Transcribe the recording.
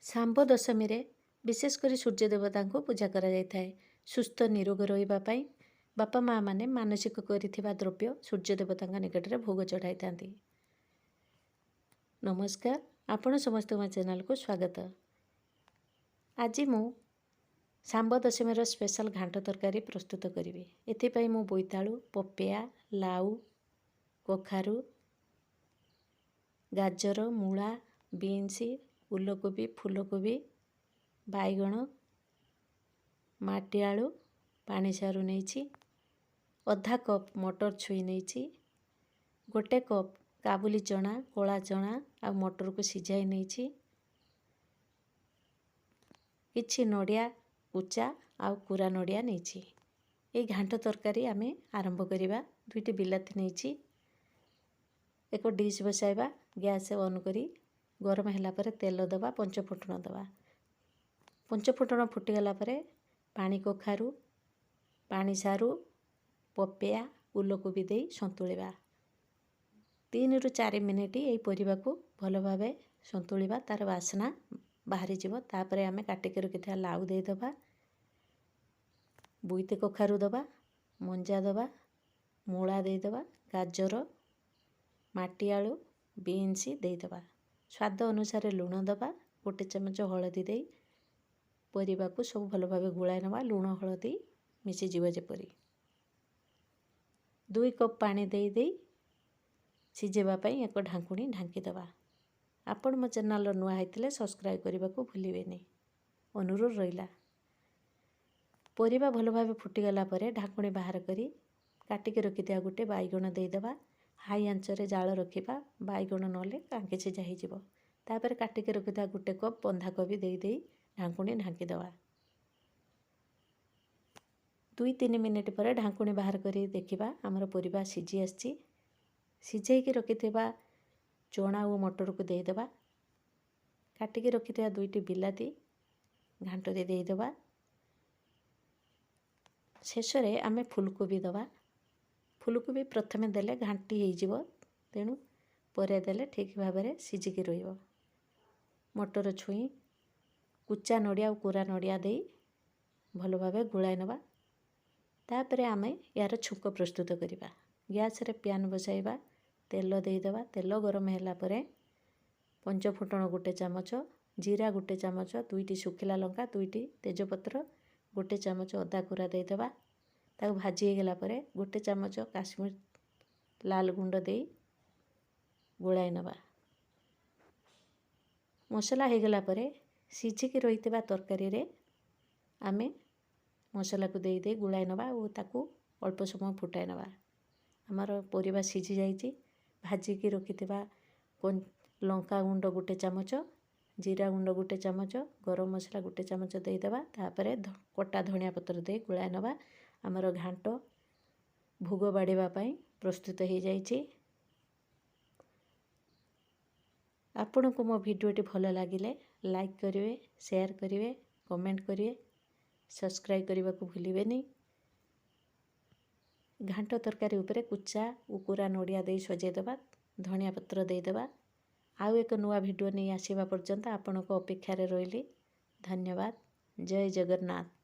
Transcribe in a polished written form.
ଶାମ୍ବ ଦଶମୀରେ ବିଶେଷ କରି ସୂର୍ଯ୍ୟ ଦେବତାଙ୍କୁ ପୂଜା କରାଯାଇଥାଏ। ସୁସ୍ଥ ନିରୋଗ ରହିବା ପାଇଁ ବାପା ମା' ମାନେ ମାନସିକ କରିଥିବା ଦ୍ରବ୍ୟ ସୂର୍ଯ୍ୟ ଦେବତାଙ୍କ ନିକଟରେ ଭୋଗ ଚଢ଼ାଇଥାନ୍ତି। ନମସ୍କାର, ଆପଣ ସମସ୍ତେ ମୋ ଚ୍ୟାନେଲକୁ ସ୍ୱାଗତ। ଆଜି ମୁଁ ଶାମ୍ବ ଦଶମୀର ସ୍ପେଶାଲ ଘାଣ୍ଟ ତରକାରୀ ପ୍ରସ୍ତୁତ କରିବି। ଏଥିପାଇଁ ମୁଁ ବୋଇତାଳୁ, ପପେୟା, ଲାଉ, କଖାରୁ, ଗାଜର, ମୂଳା, ବିନ୍ସ, ଉଲକୋବି, ଫୁଲକୋବି, ବାଇଗଣ, ମାଟି ଆଳୁ, ପାଣି ସାରୁ ନେଇଛି। ଅଧା କପ୍ ମଟର ଛୁଇଁ ନେଇଛି। ଗୋଟେ କପ୍ କାବୁଲି ଚଣା, କଳା ଚଣା ଆଉ ମଟରକୁ ସିଝାଇ ନେଇଛି। କିଛି ନଡ଼ିଆ କୁଚା ଆଉ କୁରା ନଡ଼ିଆ ନେଇଛି। এই ଘାଣ୍ଟ ତରକାରୀ ଆମେ ଆରମ୍ଭ କରିବା। 2ଟି ବିଲାତି ନେଇଛି। ଏକ ଡିଶ୍ ବସାଇବା, ଗ୍ୟାସ୍ ଅନ୍ କରି ଗରମ ହେଲା ପରେ ତେଲ ଦେବା, ପଞ୍ଚଫୁଟଣ ଦେବା। ପଞ୍ଚଫୁଟଣ ଫୁଟିଗଲା ପରେ ପାଣି କଖାରୁ, ପାଣି ସାରୁ, ପପେୟା, ଉଲକୋବି ଦେଇ ସନ୍ତୁଳିବା। 3ରୁ 4 ମିନିଟ୍ ଏହି ପରିବାକୁ ଭଲ ଭାବେ ସନ୍ତୁଳିବା, ତାର ବାସ୍ନା ବାହାରିଯିବ। ତାପରେ ଆମେ କାଟିକି ରଖିଥିବା ଲାଉ ଦେଇଦେବା, ବୋଇତି କଖାରୁ ଦେବା, ମଞ୍ଜା ଦେବା, ମୂଳା ଦେଇଦେବା, ଗାଜର, ମାଟି ଆଳୁ, ବିନ୍ସ ଦେଇଦେବା। ସ୍ୱାଦ ଅନୁସାରେ ଲୁଣ ଦେବା, 1 ଚାମଚ ହଳଦୀ ଦେଇ ପରିବାକୁ ସବୁ ଭଲ ଭାବେ ଗୋଳାଇ ନେବା। ଲୁଣ ହଳଦୀ ମିଶିଯିବ ଯେପରି। 2 କପ୍ ପାଣି ଦେଇ ସିଝେଇବା ପାଇଁ ଏକ ଢାଙ୍କୁଣୀ ଢାଙ୍କି ଦେବା। ଆପଣ ମୋ ଚ୍ୟାନେଲର ନୂଆ ହେଇଥିଲେ ସବସ୍କ୍ରାଇବ୍ କରିବାକୁ ଭୁଲିବେନି, ଅନୁରୋଧ ରହିଲା। ପରିବା ଭଲ ଭାବେ ଫୁଟିଗଲା ପରେ ଢାଙ୍କୁଣୀ ବାହାର କରି କାଟିକି ରଖିଥିବା ଗୋଟେ ବାଇଗଣ ଦେଇଦେବା। ହାଇ ଆଞ୍ଚରେ ଜାଳ ରଖିବା, ବାଇଗଣ ନହେଲେ କାଙ୍କି ସିଝା ହେଇଯିବ। ତାପରେ କାଟିକି ରଖିଥିବା 1 କପ୍ ବନ୍ଧାକୋବି ଦେଇ ଢାଙ୍କୁଣୀ ଢାଙ୍କି ଦେବା। 2-3 ମିନିଟ୍ ପରେ ଢାଙ୍କୁଣୀ ବାହାର କରି ଦେଖିବା, ଆମର ପରିବା ସିଝି ଆସିଛି। ସିଝେଇକି ରଖିଥିବା ଚଣା ଓ ମଟରକୁ ଦେଇଦେବା। କାଟିକି ରଖିଥିବା 2ଟି ବିଲାତି ଘାଣ୍ଟରେ ଦେଇଦେବା। ଶେଷରେ ଆମେ ଫୁଲକୋବି ଦେବା। ଫୁଲକୋବି ପ୍ରଥମେ ଦେଲେ ଘାଣ୍ଟି ହେଇଯିବ, ତେଣୁ ପରେ ଦେଲେ ଠିକ୍ ଭାବରେ ସିଝିକି ରହିବ। ମଟର ଛୁଇଁ, କୁଚା ନଡ଼ିଆ ଆଉ କୋରା ନଡ଼ିଆ ଦେଇ ଭଲ ଭାବେ ଗୋଳାଇ ନେବା। ତାପରେ ଆମେ ୟାର ଛୁଙ୍କ ପ୍ରସ୍ତୁତ କରିବା। ଗ୍ୟାସ୍ରେ ପ୍ୟାନ୍ ବସାଇବା, ତେଲ ଦେଇଦେବା। ତେଲ ଗରମ ହେଲା ପରେ ପଞ୍ଚଫୁଟଣ 1 ଚାମଚ, ଜିରା 1 ଚାମଚ, 2ଟି ଶୁଖିଲା ଲଙ୍କା, 2ଟି ତେଜପତ୍ର, 1 ଚାମଚ ଅଦା କୋରା ଦେଇଦେବା। ତାକୁ ଭାଜି ହେଇଗଲା ପରେ 1 ଚାମଚ କାଶ୍ମୀର ଲାଲ ଗୁଣ୍ଡ ଦେଇ ଗୋଳାଇ ନେବା। ମସଲା ହେଇଗଲା ପରେ ସିଝିକି ରହିଥିବା ତରକାରୀରେ ଆମେ ମସଲାକୁ ଦେଇ ଗୋଳାଇ ନେବା ଓ ତାକୁ ଅଳ୍ପ ସମୟ ଫୁଟାଇ ନେବା। ଆମର ପରିବା ସିଝି ଯାଇଛି। ଭାଜିକି ରଖିଥିବା ଲଙ୍କା ଗୁଣ୍ଡ 1 ଚାମଚ, ଜିରା ଗୁଣ୍ଡ 1 ଚାମଚ, ଗରମ ମସଲା 1 ଚାମଚ ଦେଇଦେବା। ତାପରେ କଟା ଧନିଆ ପତ୍ର ଦେଇ ଗୋଳାଇ ନେବା। ଆମର ଘାଣ୍ଟ ଭୋଗ ବାଢ଼ିବା ପାଇଁ ପ୍ରସ୍ତୁତ ହେଇଯାଇଛି। ଆପଣଙ୍କୁ ମୋ ଭିଡ଼ିଓଟି ଭଲ ଲାଗିଲେ ଲାଇକ୍ କରିବେ, ସେୟାର କରିବେ, କମେଣ୍ଟ କରିବେ, ସବସ୍କ୍ରାଇବ୍ କରିବାକୁ ଭୁଲିବେନି। ଘାଣ୍ଟ ତରକାରୀ ଉପରେ କୁଚା ଓ କୋରା ନଡ଼ିଆ ଦେଇ ସଜେଇଦେବା, ଧନିଆ ପତ୍ର ଦେଇଦେବା। ଆଉ ଏକ ନୂଆ ଭିଡ଼ିଓ ନେଇ ଆସିବା ପର୍ଯ୍ୟନ୍ତ ଆପଣଙ୍କ ଅପେକ୍ଷାରେ ରହିଲି। ଧନ୍ୟବାଦ। ଜୟ ଜଗନ୍ନାଥ।